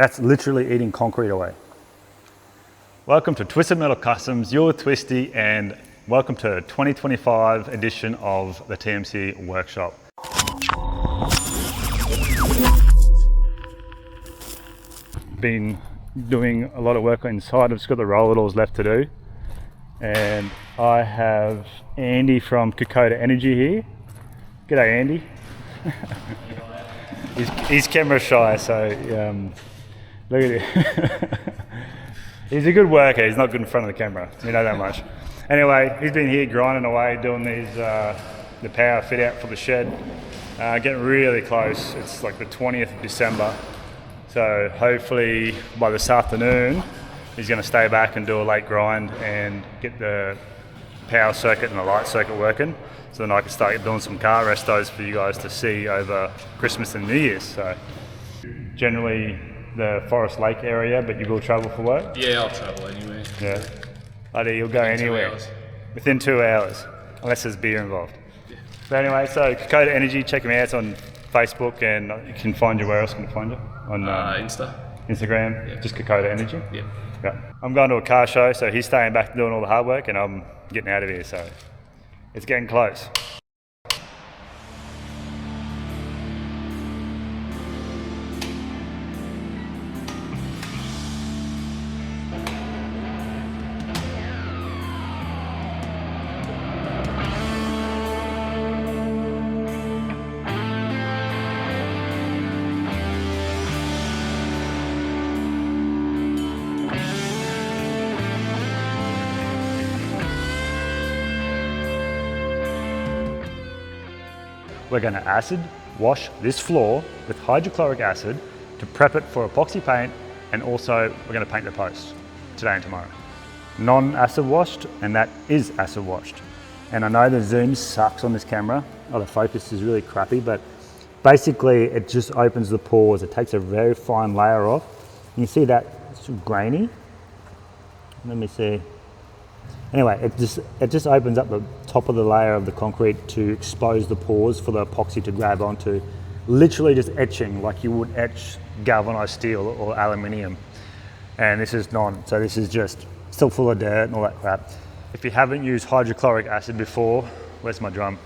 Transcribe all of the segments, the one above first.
That's literally eating concrete away. Welcome to Twisted Metal Customs, you're Twisty, and welcome to 2025 edition of the TMC workshop. Been doing a lot of work inside. I've just got the roller doors left to do. And I have Andy from Yakka Energy here. G'day, Andy. he's camera shy, so look at him. He's a good worker, he's not good in front of the camera, we know that much. Anyway, he's been here grinding away, doing these the power fit out for the shed. Getting really close, it's like the 20th of December. So hopefully by this afternoon, he's going to stay back and do a late grind and get the power circuit and the light circuit working, so then I can start doing some car restos for you guys to see over Christmas and New Year's. So generally the Forest Lake area, but you will travel for work? Yeah, I'll travel anyway. Yeah. You'll go anywhere. Within 2 hours, unless there's beer involved. Yeah. So anyway, so Yakka Energy, check him out. It's on Facebook, and you can find you. Where else can you find you? On Instagram, yeah. Just Yakka Energy? Yeah. Yeah. I'm going to a car show, so he's staying back doing all the hard work, and I'm getting out of here, so it's getting close. We're going to acid wash this floor with hydrochloric acid to prep it for epoxy paint, and also we're going to paint the posts today and tomorrow. Non-acid washed, and that is acid washed. And I know the zoom sucks on this camera, the focus is really crappy, but basically it just opens the pores. It takes a very fine layer off. You see that it's grainy. Let me see. Anyway, it just opens up the top of the layer of the concrete to expose the pores for the epoxy to grab onto. Literally just etching like you would etch galvanized steel or aluminium. And this is non, so this is just still full of dirt and all that crap. If you haven't used hydrochloric acid before, where's my drum?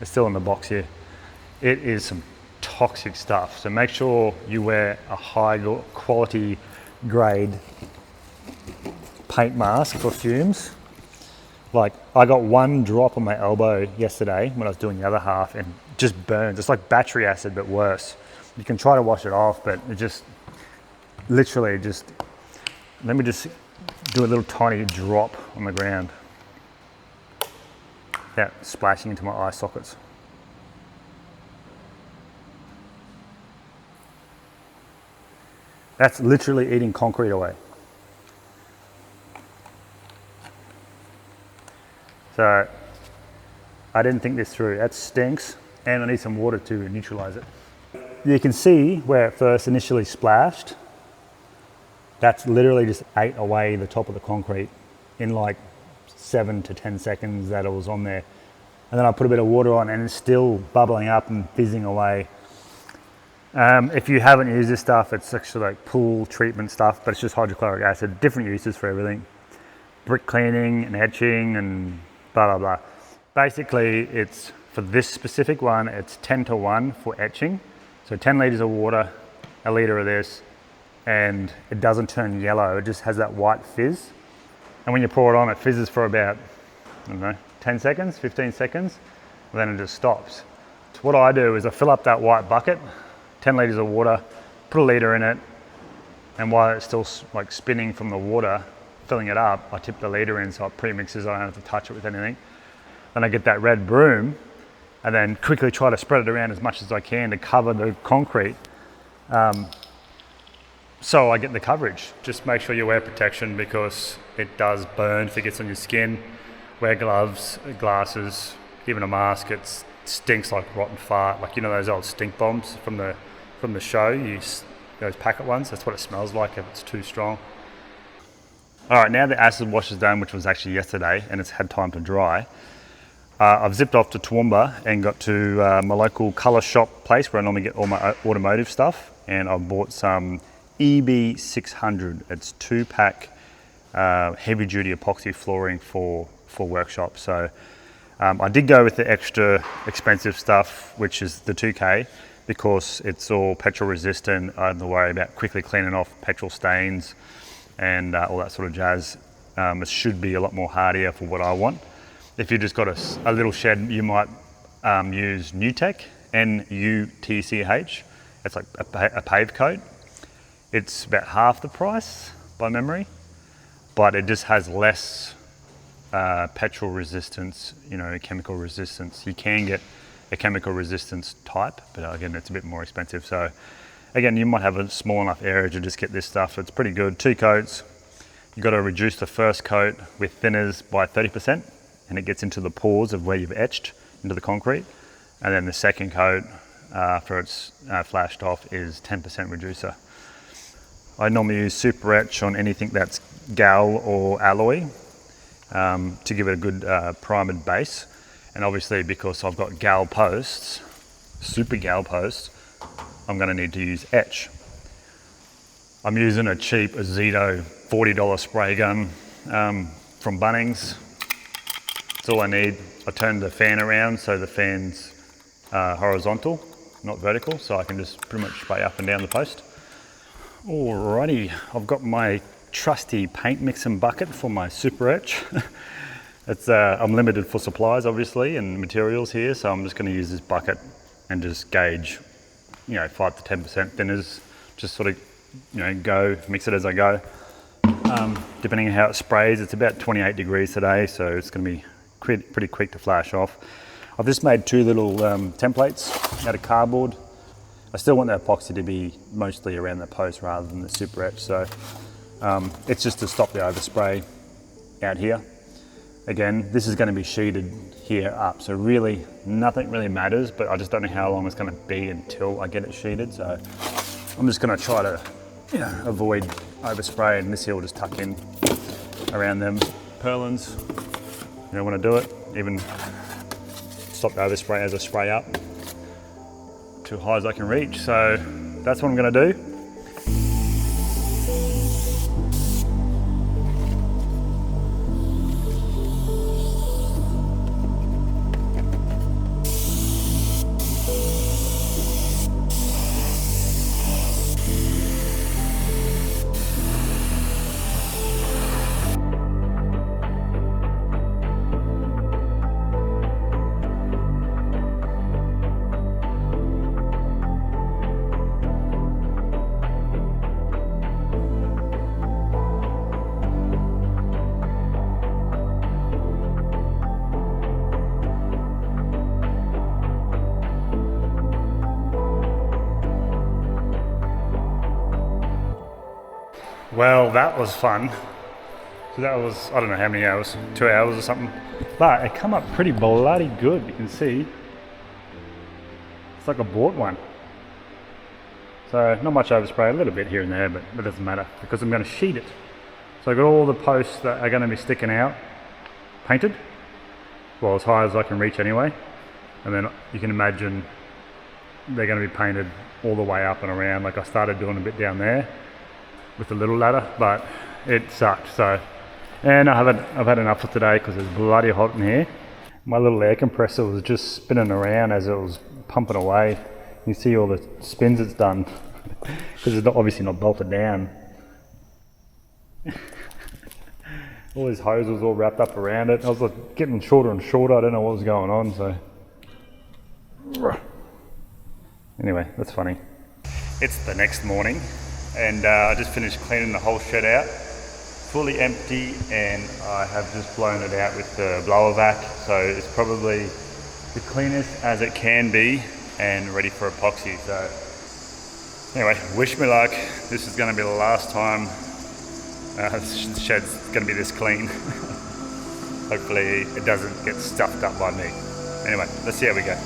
It's still in the box here. It is some toxic stuff. So make sure you wear a high quality grade paint mask for fumes. Like, I got one drop on my elbow yesterday when I was doing the other half, and just burns. It's like battery acid, but worse. You can try to wash it off, but it just, literally just, let me just do a little tiny drop on the ground. That splashing into my eye sockets. That's literally eating concrete away. So I didn't think this through. That stinks, and I need some water to neutralize it. You can see where it first initially splashed. That's literally just ate away the top of the concrete in like 7 to 10 seconds that it was on there. And then I put a bit of water on, and it's still bubbling up and fizzing away. If you haven't used this stuff, it's actually like pool treatment stuff, but it's just hydrochloric acid, different uses for everything. Brick cleaning and etching and blah, blah, blah. Basically, it's for this specific one, it's 10-to-1 for etching. So 10 liters of water, a liter of this, and it doesn't turn yellow. It just has that white fizz. And when you pour it on, it fizzes for about, I don't know, 10 seconds, 15 seconds, and then it just stops. So what I do is I fill up that white bucket, 10 liters of water, put a liter in it, and while it's still like spinning from the water, filling it up, I tip the liter in so it pre-mixes, I don't have to touch it with anything. Then I get that red broom and then quickly try to spread it around as much as I can to cover the concrete. So I get the coverage. Just make sure you wear protection because it does burn if it gets on your skin. Wear gloves, glasses, even a mask. It stinks like rotten fart. Like, you know those old stink bombs from the show, those packet ones? That's what it smells like if it's too strong. All right, now the acid wash is done, which was actually yesterday, and it's had time to dry. I've zipped off to Toowoomba and got to my local colour shop place where I normally get all my automotive stuff, and I've bought some EB600. It's 2-pack heavy duty epoxy flooring for workshops. So I did go with the extra expensive stuff, which is the 2K, because it's all petrol resistant. I don't have to worry about quickly cleaning off petrol stains and all that sort of jazz. It should be a lot more hardier for what I want. If you just got a little shed, you might use Nutech, N-U-T-C-H. It's like a pave coat. It's about half the price by memory, but it just has less petrol resistance, chemical resistance. You can get a chemical resistance type, but again, it's a bit more expensive. So again, you might have a small enough area to just get this stuff. It's pretty good. 2 coats. You've got to reduce the first coat with thinners by 30%, and it gets into the pores of where you've etched into the concrete. And then the second coat, after it's flashed off, is 10% reducer. I normally use super etch on anything that's gal or alloy to give it a good primed base. And obviously, because I've got gal posts, super gal posts, I'm going to need to use etch. I'm using a cheap Azito $40 spray gun from Bunnings. That's all I need. I turn the fan around so the fan's horizontal, not vertical, so I can just pretty much spray up and down the post. Alrighty, I've got my trusty paint mixing bucket for my super etch. I'm limited for supplies, obviously, and materials here, so I'm just going to use this bucket and just gauge, 5 to 10% thinners. Just sort of, go mix it as I go. Depending on how it sprays, it's about 28 degrees today, so it's going to be pretty quick to flash off. I've just made 2 little templates out of cardboard. I still want the epoxy to be mostly around the post rather than the super etch, so it's just to stop the overspray out here. Again, this is going to be sheeted here up, so really nothing really matters, but I just don't know how long it's going to be until I get it sheeted, so I'm just going to try to avoid overspray, and this here will just tuck in around them purlins. You don't want to do it, even stop the overspray as I spray up to high as I can reach. So that's what I'm going to do. Well, that was fun. So that was, I don't know how many hours, 2 hours or something. But it come up pretty bloody good. You can see, it's like I bought one. So not much overspray, a little bit here and there, but it doesn't matter because I'm going to sheet it. So I've got all the posts that are going to be sticking out, painted, well, as high as I can reach anyway. And then you can imagine they're going to be painted all the way up and around. Like I started doing a bit down there with the little ladder, but it sucked. So, and I've had enough for today because it's bloody hot in here. My little air compressor was just spinning around as it was pumping away. You see all the spins it's done because it's obviously not bolted down. All these hoses all wrapped up around it. I was like getting shorter and shorter. I don't know what was going on. So anyway, that's funny. It's the next morning. And I just finished cleaning the whole shed out, fully empty, and I have just blown it out with the blower vac. So it's probably the cleanest as it can be and ready for epoxy. So anyway, wish me luck. This is going to be the last time the shed's going to be this clean. Hopefully it doesn't get stuffed up by me. Anyway, let's see how we go.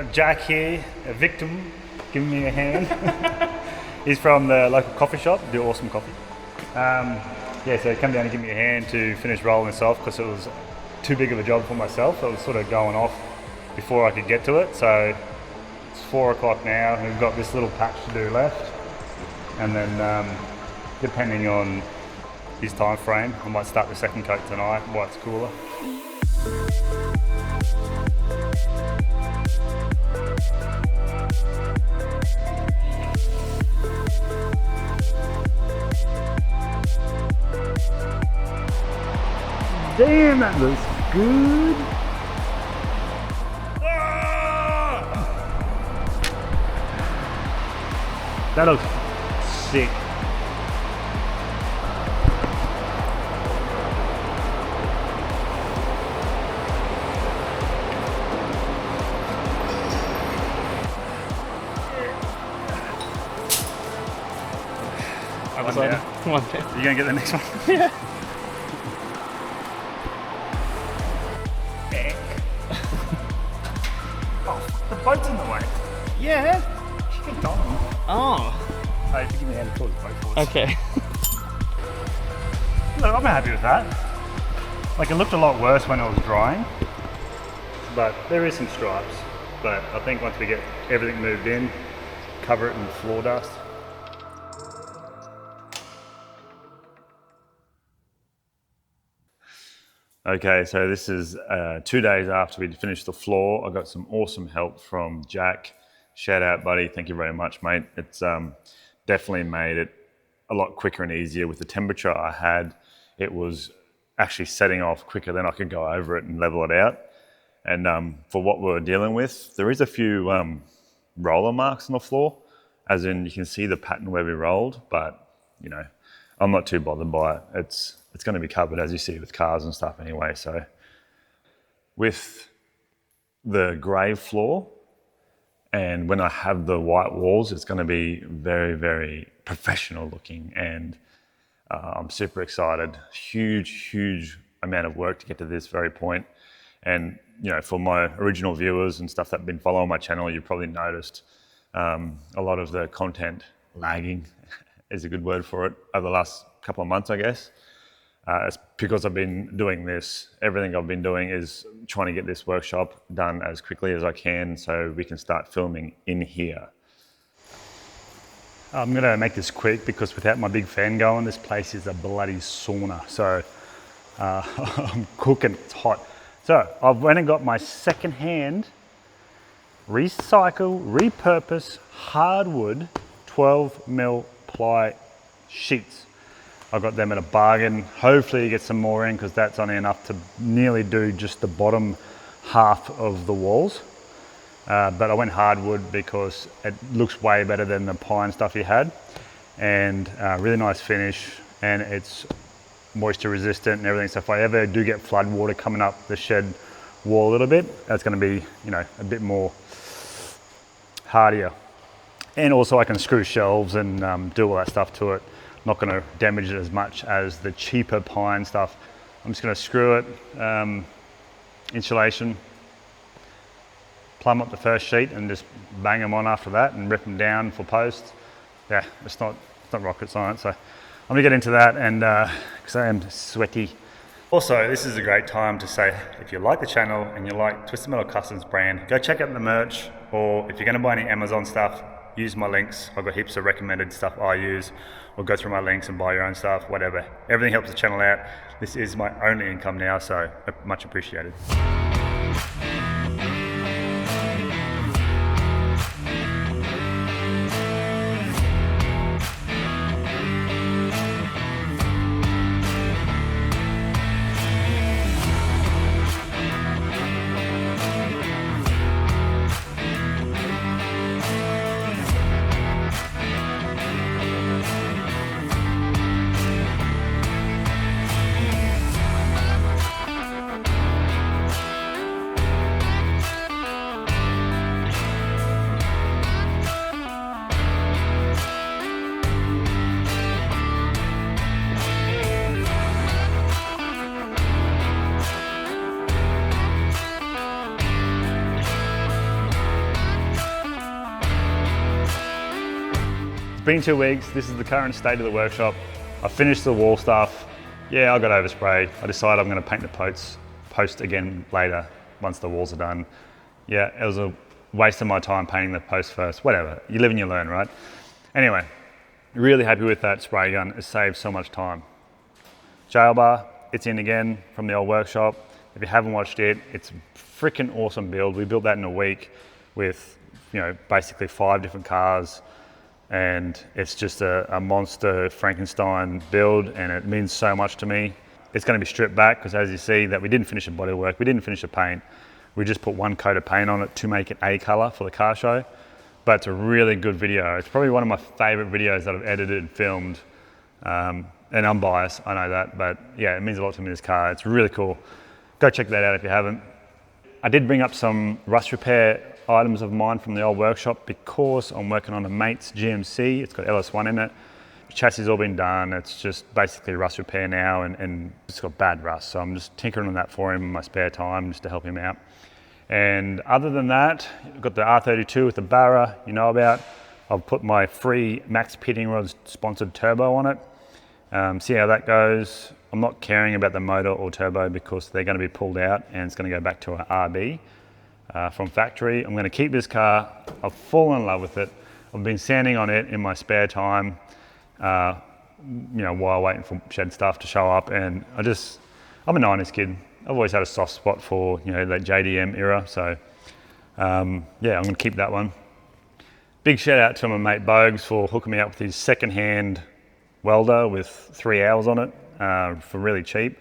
got Jack here, a victim, giving me a hand. He's from the local coffee shop, do awesome coffee. Yeah, so he came down and give me a hand to finish rolling this off because it was too big of a job for myself. It was sort of going off before I could get to it. So it's 4 o'clock now and we've got this little patch to do left. And then depending on his time frame, I might start the second coat tonight while it's cooler. Damn, that looks good. That looks sick. Come on, Ben. You gonna get the next one? Yeah. Oh, the boat's in the way. Yeah. Get on. Oh. Hey, if you give me a hand to pull the boat forward. Okay. Look, I'm happy with that. Like, it looked a lot worse when it was drying, but there is some stripes. But I think once we get everything moved in, cover it in floor dust. Okay, so this is 2 days after we'd finished the floor. I got some awesome help from Jack. Shout out, buddy. Thank you very much, mate. It's definitely made it a lot quicker and easier. With the temperature I had, it was actually setting off quicker than I could go over it and level it out. And for what we're dealing with, there is a few roller marks on the floor, as in you can see the pattern where we rolled, but you know, I'm not too bothered by it. It's going to be covered, as you see, with cars and stuff anyway. So with the grey floor, and when I have the white walls, it's going to be very, very professional looking, and I'm super excited. Huge amount of work to get to this very point. And you know, for my original viewers and stuff that have been following my channel, you've probably noticed a lot of the content lagging is a good word for it over the last couple of months, I guess. It's because I've been doing this. Everything I've been doing is trying to get this workshop done as quickly as I can so we can start filming in here. I'm gonna make this quick because without my big fan going, this place is a bloody sauna. So I'm cooking, it's hot. So I've went and got my second-hand, recycle, repurpose, hardwood 12mm ply sheets. I got them at a bargain. Hopefully you get some more in because that's only enough to nearly do just the bottom half of the walls. But I went hardwood because it looks way better than the pine stuff you had. And really nice finish, and it's moisture resistant and everything. So if I ever do get flood water coming up the shed wall a little bit, that's gonna be, you know, a bit more hardier. And also I can screw shelves and do all that stuff to it. Not going to damage it as much as the cheaper pine stuff. I'm just going to screw it, insulation, plumb up the first sheet and just bang them on after that and rip them down for posts. Yeah, it's not rocket science. So I'm going to get into that, and because I am sweaty. Also, this is a great time to say, if you like the channel and you like Twisted Metal Customs brand, go check out the merch, or if you're going to buy any Amazon stuff, use my links. I've got heaps of recommended stuff I use, or go through my links and buy your own stuff, whatever. Everything helps the channel out. This is my only income now, so much appreciated. been 2 weeks. This is the current state of the workshop. I finished the wall stuff. Yeah, I got oversprayed. I decided I'm gonna paint the post again later once the walls are done. Yeah, it was a waste of my time painting the post first. Whatever, you live and you learn, right? Anyway, really happy with that spray gun. It saved so much time. Jail bar, it's in again from the old workshop. If you haven't watched it, it's a freaking awesome build. We built that in a week with, basically 5 different cars, and it's just a monster Frankenstein build, and it means so much to me. It's going to be stripped back because, as you see, that we didn't finish the bodywork, we didn't finish the paint. We just put 1 coat of paint on it to make it a color for the car show. But it's a really good video. It's probably one of my favorite videos that I've edited and filmed. And I'm biased, I know that, but yeah, it means a lot to me, this car. It's really cool. Go check that out if you haven't. I did bring up some rust repair items of mine from the old workshop because I'm working on a mate's GMC. It's got LS1 in it. The chassis has all been done. It's just basically rust repair now, and it's got bad rust. So I'm just tinkering on that for him in my spare time just to help him out. And other than that, I've got the R32 with the Barra you know about. I've put my free Max Pitting Rods sponsored turbo on it. See how that goes. I'm not caring about the motor or turbo because they're going to be pulled out and it's going to go back to an RB from factory. I'm going to keep this car. I've fallen in love with it. I've been sanding on it in my spare time, while waiting for shed stuff to show up. And I'm a 90s kid. I've always had a soft spot for, that JDM era. So I'm going to keep that one. Big shout out to my mate Bogues for hooking me up with his second-hand welder with 3 hours on it for really cheap.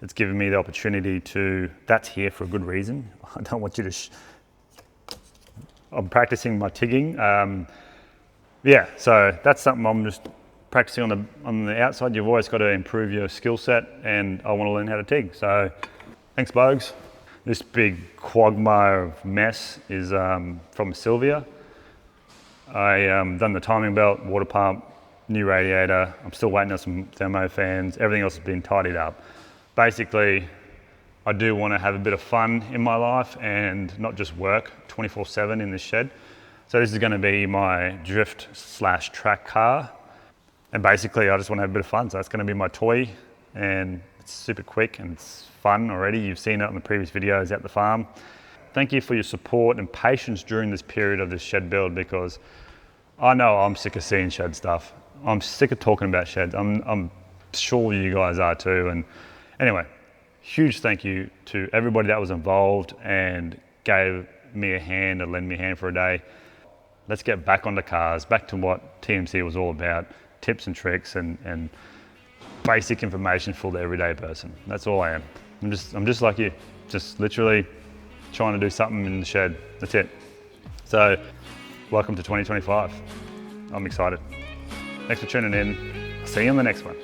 It's given me the opportunity that's here for a good reason. I don't want you to, I'm practicing my tigging. So that's something I'm just practicing on the outside. You've always got to improve your skill set, and I want to learn how to tig. So thanks, Bogues. This big quagmire of mess is from Sylvia. I done the timing belt, water pump, new radiator. I'm still waiting on some thermo fans. Everything else has been tidied up. Basically, I do want to have a bit of fun in my life and not just work 24/7 in this shed. So this is going to be my drift/track car. And basically, I just want to have a bit of fun. So that's going to be my toy, and it's super quick and it's fun already. You've seen it in the previous videos at the farm. Thank you for your support and patience during this period of this shed build, because I know I'm sick of seeing shed stuff. I'm sick of talking about sheds. I'm sure you guys are too. And anyway, huge thank you to everybody that was involved and gave me a hand and lend me a hand for a day. Let's get back onto cars, back to what TMC was all about, tips and tricks and basic information for the everyday person. That's all I am. I'm just like you, just literally trying to do something in the shed. That's it. So welcome to 2025. I'm excited. Thanks for tuning in. I'll see you on the next one.